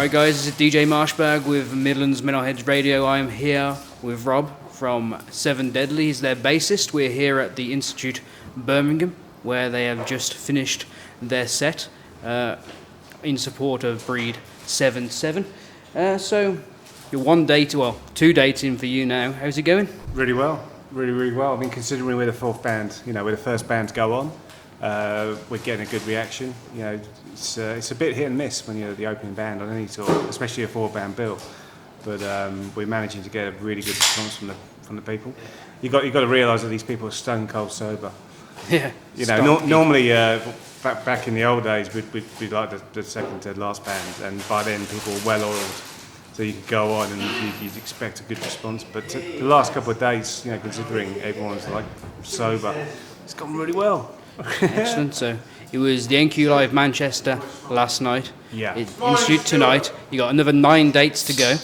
Alright guys, this is DJ Marshberg with Midlands Metalheads Radio. I am here with Rob from Seven Deadly. He's their bassist. We're here at the Institute Birmingham, where they have just finished their set in support of Breed 77. So you're 2 dates in for you now. How's it going? Really well, really well. I mean, considering we're the fourth band, we're the first band to go on. We're getting a good reaction. It's a bit hit and miss when you're the opening band on any tour, especially a 4-band bill. But we're managing to get a really good response from the people. You got to realise that these people are stone cold sober. Yeah. Normally back in the old days, we'd be like the second to last band, and by then people were well oiled. So you could go on and you'd expect a good response. But the last couple of days, considering everyone's like sober, it's gone really well. Excellent. So it was the NQ Live Manchester last night. Yeah. Institute tonight. You got another 9 dates to go.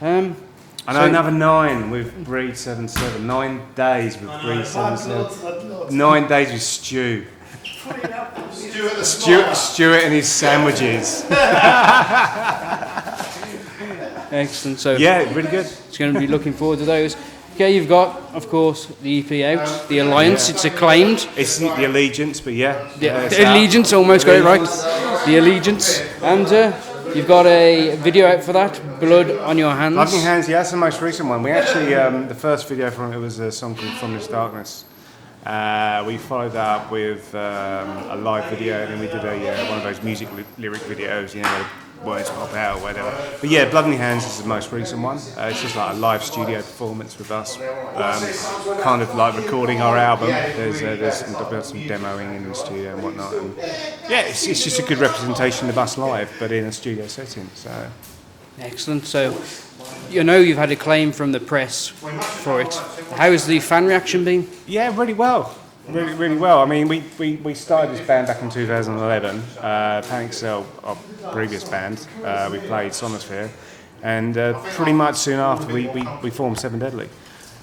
And another 9 with Breed 77. 9 days with Breed 77. 9 days with Stu. Stuart and his sandwiches. Excellent. So yeah, really good. It's going to be looking forward to those. Okay, you've got, of course, the EP out, the Alliance. It's acclaimed. It's the Allegiance, but yeah. The Allegiance, almost got it right. The Allegiance, and you've got a video out for that. Blood on Your Hands. Blood on Your Hands. Yeah, that's the most recent one. We actually the first video from it was a song called From This Darkness. We followed that up with a live video, and then we did one of those music lyric videos, words pop out or whatever. But yeah, Blood on Your Hands is the most recent one. It's just like a live studio performance with us, kind of like recording our album. There's some demoing in the studio and whatnot. And yeah, it's just a good representation of us live, but in a studio setting. So excellent. So you've had acclaim from the press for it. How has the fan reaction been? Yeah, really well. Really well. I mean, we started this band back in 2011. Panic Cell, our previous band, we played Sonosphere, and pretty much soon after we formed Seven Deadly.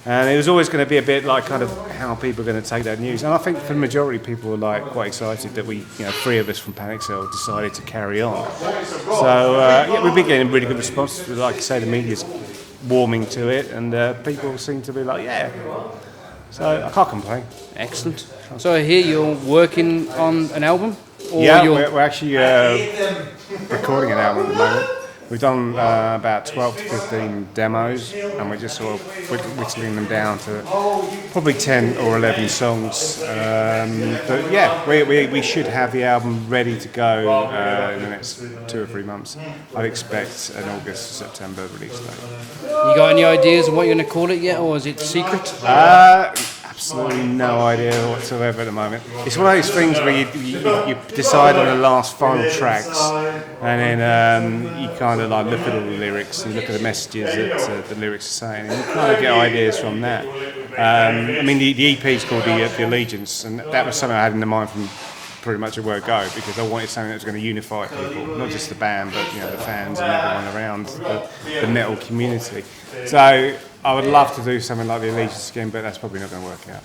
And it was always going to be a bit like kind of how people are going to take that news. And I think for the majority of people were like quite excited that we, 3 of us from Panic Cell decided to carry on. So yeah, we've been getting a really good response. Like I say, the media's warming to it, and people seem to be like, yeah. So I can't complain. Excellent. So I hear you're working on an album? Or yeah, we're actually recording an album at the moment. We've done about 12 to 15 demos, and we're just sort of whittling them down to probably 10 or 11 songs. But yeah, we should have the album ready to go in the next 2 or 3 months. I'd expect an August, September release date. You got any ideas of what you're going to call it yet, or is it secret? Absolutely no idea whatsoever at the moment. It's one of those things where you decide on the last final tracks, and then you kind of like look at all the lyrics, and you look at the messages that the lyrics are saying, and you kind of get ideas from that. I mean, the EP is called the Allegiance, and that was something I had in mind from pretty much a word go, because I wanted something that was going to unify people, not just the band, but the fans and everyone around the metal community. So I would love to do something like the Allegiance again, but that's probably not going to work out.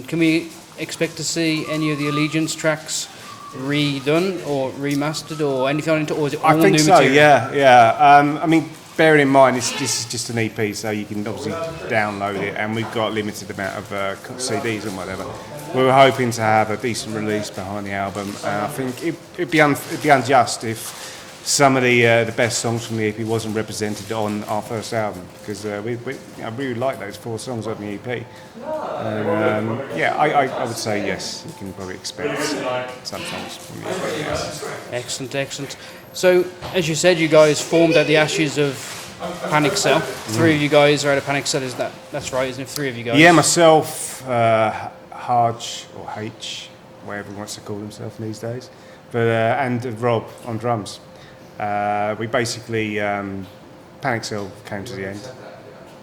Can we expect to see any of the Allegiance tracks redone or remastered or anything on it, or is it all new material? I think so, yeah. I mean, bearing in mind this is just an EP, so you can obviously download it, and we've got a limited amount of CDs and whatever. We were hoping to have a decent release behind the album. I think it'd be unjust if some of the best songs from the EP wasn't represented on our first album, because I really like those 4 songs on the EP. Yeah, I would say yes, you can probably expect some songs from the EP. Yeah. Excellent. So, as you said, you guys formed at the ashes of Panic Cell. 3 of you guys are out of Panic Cell, that's right, isn't it? 3 of you guys? Yeah, myself, Harj, or H, whatever he wants to call himself these days, but and Rob on drums. We basically, Panic Cell came to the end,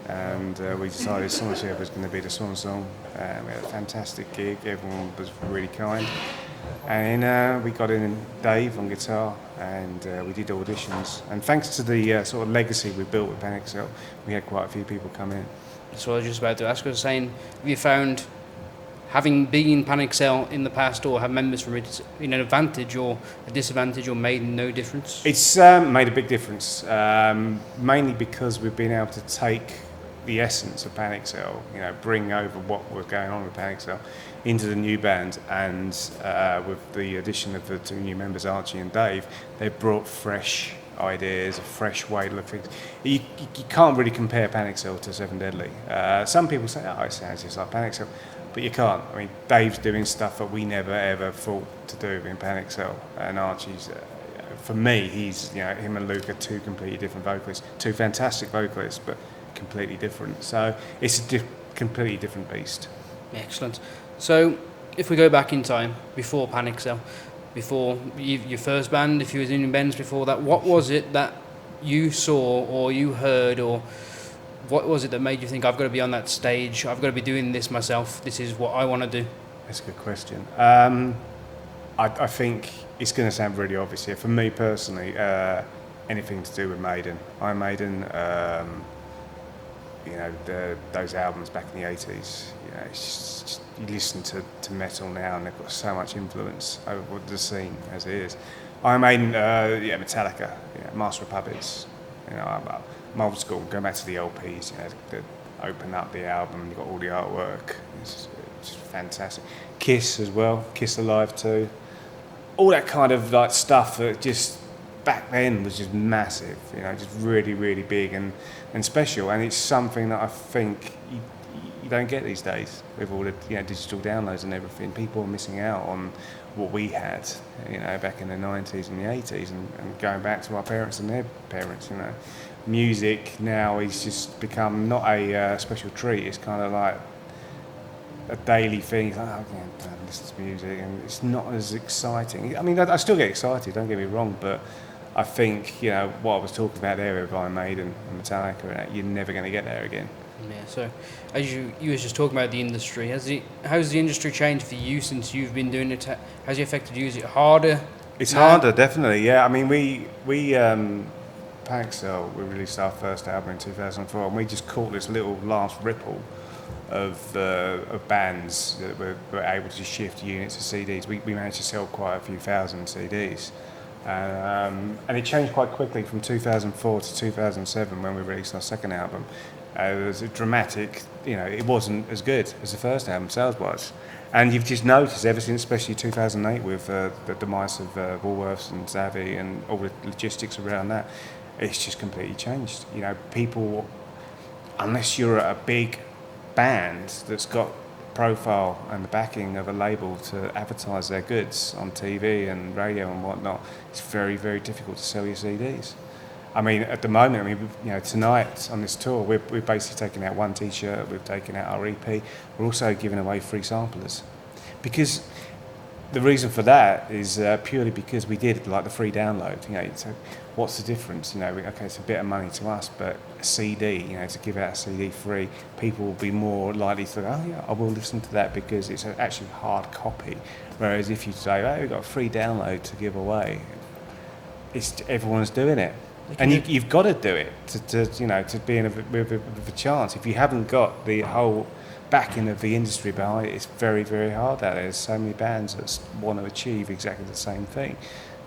and we decided Sonosphere was going to be the swan song. We had a fantastic gig, everyone was really kind. And then we got in Dave on guitar, and we did auditions. And thanks to the sort of legacy we built with Panic Cell, we had quite a few people come in. That's what I was just about to ask. I was saying, have you found having been Panic Cell in the past or have members from it in an advantage or a disadvantage or made no difference? It's made a big difference, mainly because we've been able to take the essence of Panic Cell, bring over what was going on with Panic Cell into the new band, and with the addition of the two new members, Archie and Dave, they've brought fresh ideas, a fresh way to look at things. You can't really compare Panic Cell to Seven Deadly. Some people say, oh, it sounds just like Panic Cell, but you can't. I mean, Dave's doing stuff that we never ever thought to do in Panic Cell, and Archie's, for me, he's, him and Luke are two completely different vocalists, two fantastic vocalists, but completely different. So it's a completely different beast. Excellent. So if we go back in time, before Panic Cell, before your first band, if you was in bands before that, what was it that you saw or you heard, or what was it that made you think, I've got to be on that stage, I've got to be doing this myself, this is what I want to do? That's a good question. I think it's going to sound really obvious here. For me personally, anything to do with Maiden. Iron Maiden, those albums back in the 80s, it's just, you listen to metal now and they've got so much influence over the scene as it is. Iron Maiden, Metallica, Master of Puppets, I'm old school, going back to the LPs, that open up the album, you've got all the artwork, it's fantastic. Kiss as well, Kiss Alive too. All that kind of like stuff that just back then was just massive, just really, really big and special, and it's something that I think you don't get these days with all the digital downloads and everything. People are missing out on what we had, back in the 90s and the 80s, and going back to our parents and their parents. Music now is just become not a special treat. It's kind of like a daily thing. It's like, oh, yeah, I listen to music, and it's not as exciting. I mean, I still get excited, don't get me wrong, but I think, what I was talking about there with Iron Maiden and Metallica, you're never going to get there again. Yeah, so as you was just talking about the industry, how's the industry changed for you since you've been doing it? Has it affected you? Is it harder? It's harder, definitely, yeah. I mean, we Panic Cell, we released our first album in 2004, and we just caught this little last ripple of bands that were able to shift units of CDs. We managed to sell quite a few thousand CDs. And it changed quite quickly from 2004 to 2007 when we released our second album. It was a dramatic, it wasn't as good as the first album sales-wise. And you've just noticed ever since, especially 2008 with the demise of Woolworths and Zavvi and all the logistics around that, it's just completely changed. People, unless you're a big band that's got profile and the backing of a label to advertise their goods on TV and radio and whatnot, it's very, very difficult to sell your CDs. I mean, at the moment, tonight on this tour, we're basically taking out one T-shirt, we've taken out our EP, we're also giving away free samplers. Because the reason for that is purely because we did like the free download. So what's the difference? Okay, it's a bit of money to us, but a CD, to give out a CD free, people will be more likely to go, oh yeah, I will listen to that because it's actually hard copy. Whereas if you say, oh, we've got a free download to give away, everyone's doing it. And you've got to do it to be in with a chance. If you haven't got the whole backing of the industry behind it, it's very, very hard out there. There's so many bands that want to achieve exactly the same thing.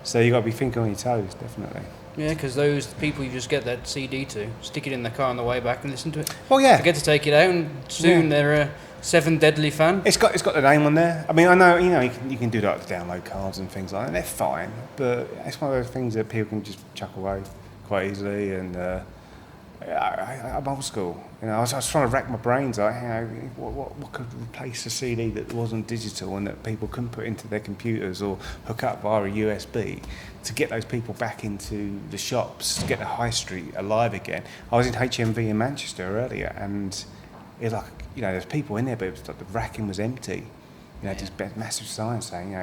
So you've got to be thinking on your toes, definitely. Yeah, because those people you just get that CD to, stick it in the car on the way back and listen to it. Well, yeah. Forget to take it out, and soon they're a Seven Deadly fan. It's got the name on there. I mean, I know, you can do like the download cards and things like that. They're fine, but it's one of those things that people can just chuck away quite easily. And I'm old school. I was trying to rack my brains. Like, what could replace a CD that wasn't digital and that people couldn't put into their computers or hook up via a USB to get those people back into the shops, to get the high street alive again. I was in HMV in Manchester earlier, and it's like, there's people in there, but it was like the racking was empty. Just massive signs saying,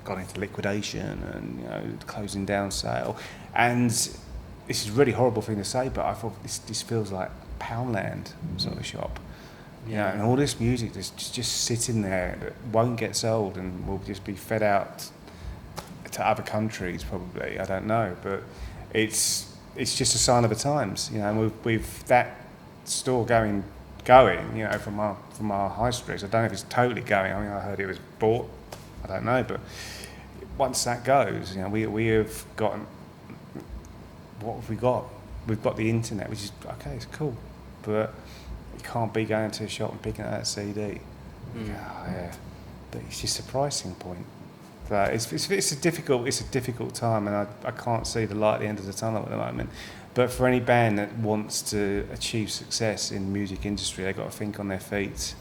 got into liquidation and closing down sale. And this is a really horrible thing to say, but I thought this feels like Poundland sort of shop. And all this music that's just sitting there that won't get sold and will just be fed out to other countries probably. I don't know, but it's just a sign of the times. And with that store going going, from our high streets. I don't know if it's totally going. I mean, I heard it was bought. I don't know, but once that goes, we have gotten. What have we got? We've got the internet, which is okay. It's cool, but you can't be going to a shop and picking up that CD. Yeah, but it's just a pricing point. But it's a difficult time, and I can't see the light at the end of the tunnel at the moment. But for any band that wants to achieve success in the music industry, they've got to think on their feet,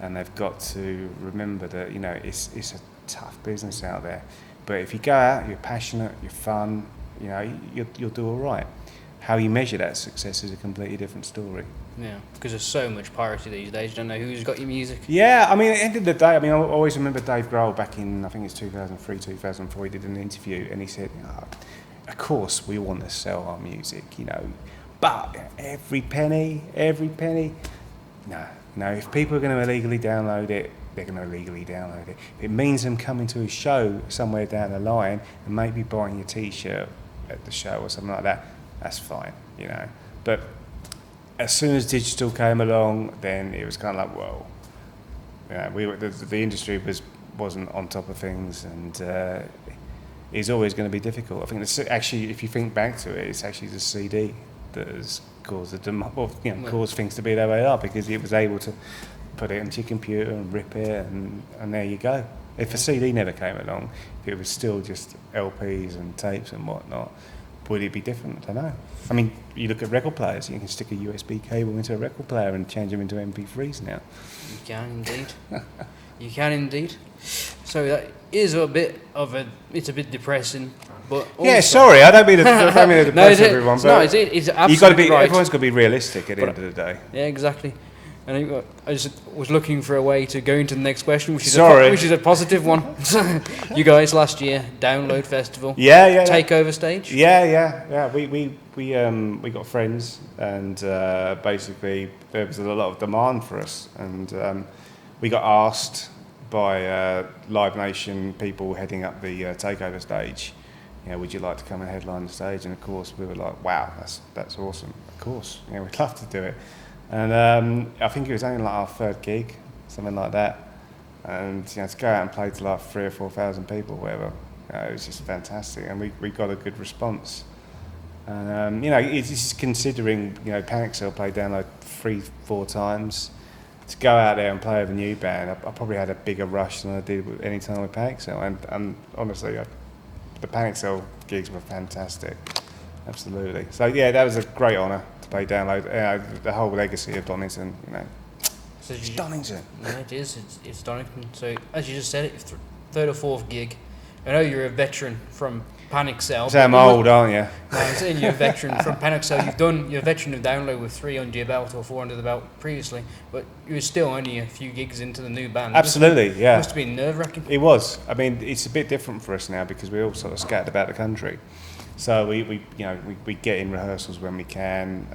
and they've got to remember that it's a tough business out there. But if you go out, you're passionate, you're fun, you'll do all right. How you measure that success is a completely different story. Yeah, because there's so much piracy these days. You don't know who's got your music. Yeah, I mean, at the end of the day, I always remember Dave Grohl back in, I think it's 2003, 2004, he did an interview and he said, of course we want to sell our music, but every penny, no, if people are going to illegally download it, they're going to illegally download it. If it means them coming to a show somewhere down the line and maybe buying your T-shirt at the show or something like that, that's fine, But as soon as digital came along, then it was kind of like, whoa. The industry wasn't on top of things, and it's always going to be difficult. I think actually, if you think back to it, it's actually the CD that has caused caused things to be the way they are, because it was able to put it into your computer and rip it, and there you go. If a CD never came along, if it was still just LPs and tapes and whatnot, would it be different? I don't know. I mean, you look at record players, you can stick a USB cable into a record player and change them into MP3s now. You can indeed. You can indeed. So that is it's a bit depressing, but also, yeah, sorry, I don't mean to depress everyone, but it's absolutely right. Everyone's got to be realistic at the end of the day. Yeah, exactly. And I just was looking for a way to go into the next question, which is a positive one. You guys last year, Download Festival, takeover stage. Yeah. We got friends, and basically there was a lot of demand for us, and we got asked by Live Nation people heading up the takeover stage. Would you like to come and headline the stage? And of course, we were like, wow, that's awesome. Of course, we'd love to do it. And I think it was only like our third gig, something like that. And to go out and play to like 3,000 or 4,000 people, whatever, it was just fantastic. And we got a good response. And it's just considering, Panic Cell played Download 3-4 times. To go out there and play with a new band, I probably had a bigger rush than I did with any time with Panic Cell. And honestly, the Panic Cell gigs were fantastic. Absolutely. So yeah, that was a great honour to play Download. The whole legacy of Donington, So it's Donington. Yeah, it is. It's Donington. So as you just said, it's third or fourth gig. I know you're a veteran from Panic Cell. So I'm old, aren't you? No, I'm saying you're a veteran from Panic Cell. You're a veteran of Download with 3 under your belt or 4 under the belt previously, but you were still only a few gigs into the new band. Absolutely, yeah. It must have been nerve-wracking. It was. I mean, it's a bit different for us now because we're all sort of scattered about the country. So we get in rehearsals when we can.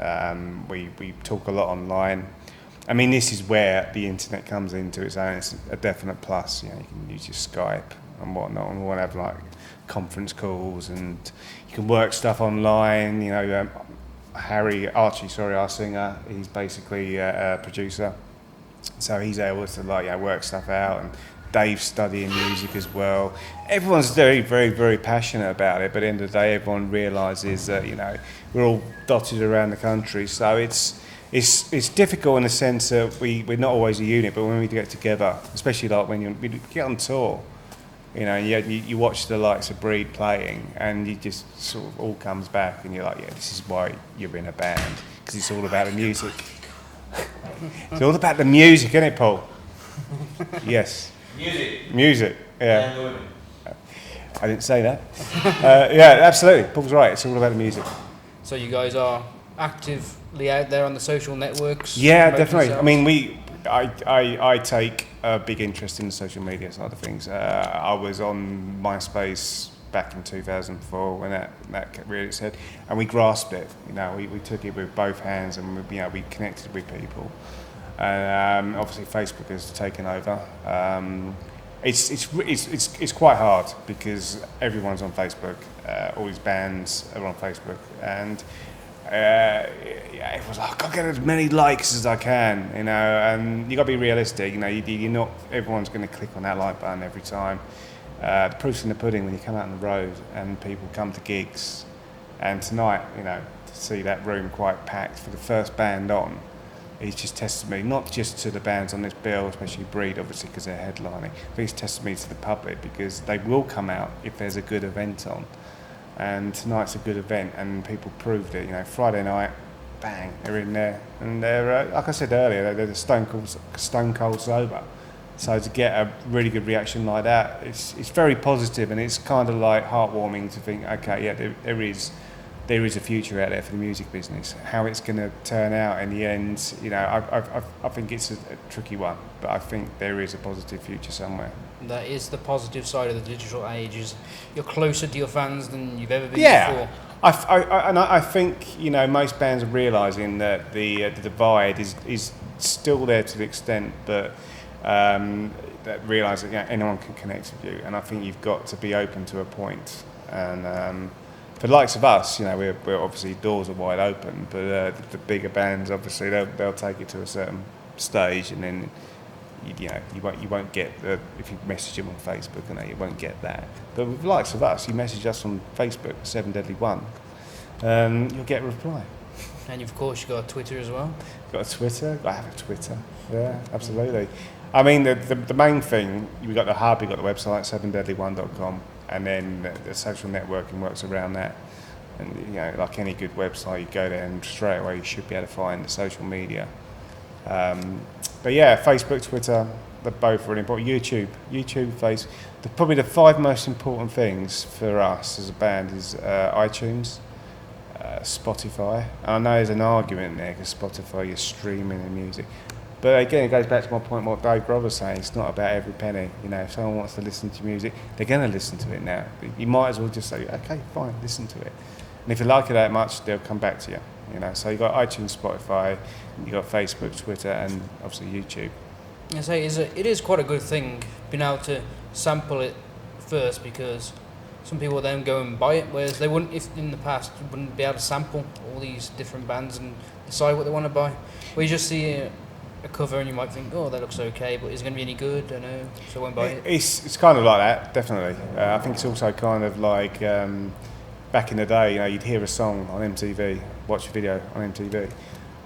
We talk a lot online. I mean, this is where the internet comes into its own. It's a definite plus. You can use your Skype and whatnot, and we'll have like conference calls, and you can work stuff online. Archie, our singer, he's basically a producer, so he's able to work stuff out. And Dave's studying music as well. Everyone's very, very, very passionate about it, but at the end of the day, everyone realises that we're all dotted around the country, so it's difficult in the sense that we're not always a unit, but when we get together, especially like when we get on tour, you watch the likes of Breed playing, and you just sort of all comes back, and you're like, yeah, this is why you're in a band, because it's all about the music. It's all about the music, isn't it, Paul? Yes. Music. Yeah. I didn't say that. Yeah, absolutely. Paul's right. It's all about the music. So you guys are actively out there on the social networks? Yeah, definitely. I mean, I take a big interest in the social media side of things. I was on MySpace back in 2004 when that reared its head, and we grasped it. We took it with both hands, and we connected with people. And obviously Facebook has taken over. It's quite hard because everyone's on Facebook. All these bands are on Facebook, and yeah, it was like, I'll get as many likes as I can, you know, and you got to be realistic, you know, you're not, everyone's going to click on that like button every time. The proof's in the pudding when you come out on the road and people come to gigs, and tonight, you know, to see that room quite packed for the first band on, it's just testimony, not just to the bands on this bill, especially Breed, obviously, because they're headlining, but it's testimony to the public, because they will come out if there's a good event on. And tonight's a good event, and people proved it. You know, Friday night, bang, they're in there, and they're like I said earlier, they're stone cold sober. So to get a really good reaction like that, it's very positive, and it's kind of like heartwarming to think, okay, yeah, there is a future out there for the music business. How it's going to turn out in the end, you know, I think it's a tricky one, but I think there is a positive future somewhere. That is the positive side of the digital age. Is you're closer to your fans than you've ever been before. I think, you know, most bands are realising that the divide is still there to the extent that that realise that, you know, anyone can connect with you, and I think you've got to be open to a point. And for the likes of us, you know, we're obviously, doors are wide open, but the bigger bands, obviously, they'll take it to a certain stage, and then you won't get if you message them on Facebook, you won't get that. But with the likes of us, you message us on Facebook, 7 Deadly 1, you'll get a reply. And of course, you've got a Twitter as well. Got a Twitter? I have a Twitter. Yeah, absolutely. I mean, the main thing, we've got the hub, we've got the website, 7deadly1.com, and then the social networking works around that. And, you know, like any good website, you go there and straight away you should be able to find the social media. But yeah, Facebook, Twitter, they're both really important. YouTube, Facebook. Probably the 5 most important things for us as a band is iTunes, Spotify. And I know there's an argument there because Spotify, you're streaming the music. But again, it goes back to my point, what Dave Grohl was saying, it's not about every penny. You know, if someone wants to listen to music, they're going to listen to it now. You might as well just say, okay, fine, listen to it. And if you like it that much, they'll come back to you. You know, so you've got iTunes, Spotify, you've got Facebook, Twitter, and obviously YouTube. I say it is quite a good thing being able to sample it first, because some people then go and buy it, whereas they wouldn't, if in the past, wouldn't be able to sample all these different bands and decide what they want to buy. Where you just see a cover and you might think, oh, that looks okay, but is it going to be any good? I don't know, so I won't buy it. It's kind of like that, definitely. I think it's also kind of like back in the day, you know, you'd hear a song on MTV, watch a video on MTV,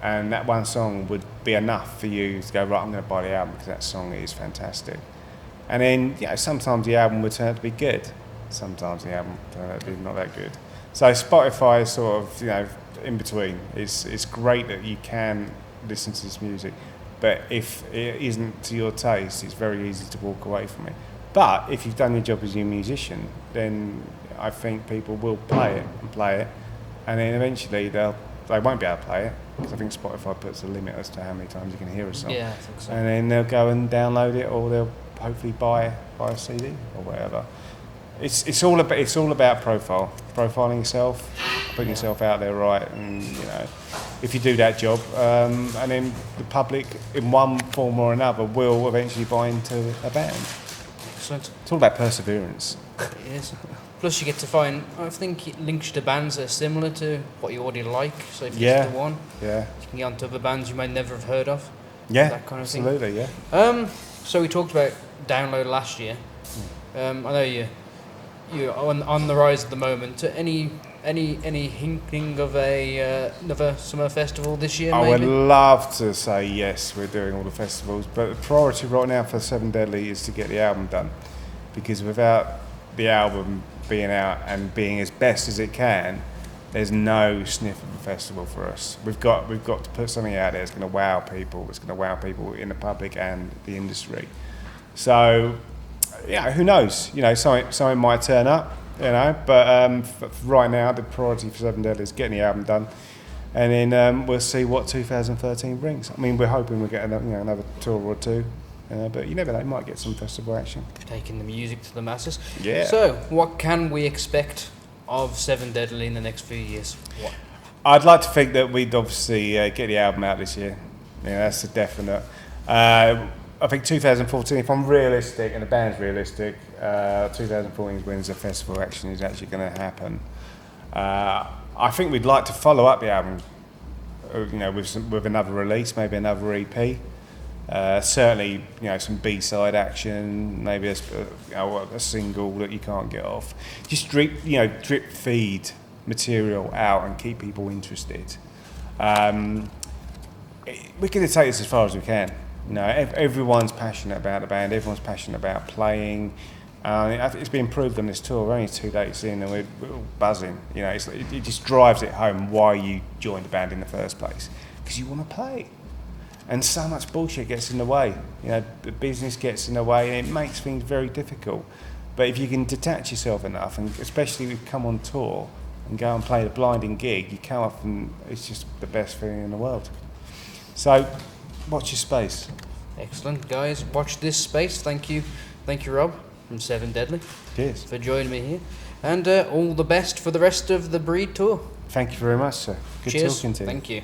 and that one song would be enough for you to go, right, I'm going to buy the album because that song is fantastic. And then, you know, sometimes the album would turn out to be good. Sometimes the album would turn out to be not that good. So Spotify is sort of, you know, in between. It's great that you can listen to this music, but if it isn't to your taste, it's very easy to walk away from it. But if you've done your job as a musician, then I think people will play it, and then eventually they won't be able to play it, because I think Spotify puts a limit as to how many times you can hear a song. Yeah, I think so. And then they'll go and download it, or they'll hopefully buy a CD or whatever. It's all about profiling yourself, putting yourself out there right, and you know, if you do that job, and then the public in one form or another will eventually buy into a band. Excellent. It's all about perseverance. It is. Plus you get to find, I think it links to bands that are similar to what you already like, so if you listen to one, you can get onto other bands you might never have heard of. Yeah, that kind of absolutely, thing. Yeah. So we talked about Download last year. I know you're on the rise at the moment. Any hinting of another summer festival this year? I maybe? would love to say yes, we're doing all the festivals, but the priority right now for 7 Deadly is to get the album done, because without the album being out and being as best as it can, there's no sniff of a festival for us. We've got to put something out there that's going to wow people. It's going to wow people in the public and the industry. So, yeah, who knows? You know, something might turn up. You know, but right now the priority for 7 Deadly is getting the album done, and then we'll see what 2013 brings. I mean, we're hoping we'll get another tour or two. But you never know, you might get some festival action. Taking the music to the masses. Yeah. So, what can we expect of 7 Deadly in the next few years? What? I'd like to think that we'd obviously get the album out this year. Yeah, that's a definite. I think 2014, if I'm realistic and the band's realistic, 2014 is when the festival action is actually going to happen. I think we'd like to follow up the album, with another release, maybe another EP. Certainly, some B-side action, maybe a single that you can't get off. Just drip feed material out and keep people interested. We're going to take this as far as we can. Everyone's passionate about the band. Everyone's passionate about playing. I think it's been proved on this tour. We're only 2 dates in, and we're all buzzing. It just drives it home why you joined the band in the first place, because you want to play. And so much bullshit gets in the way. The business gets in the way, and it makes things very difficult. But if you can detach yourself enough, and especially if you come on tour and go and play the blinding gig, you come off and it's just the best feeling in the world. So, watch your space. Excellent, guys. Watch this space. Thank you, Rob from Seven Deadly. Cheers. For joining me here, and all the best for the rest of the Breed tour. Thank you very much, sir. Good Cheers. talking to you. Thank you.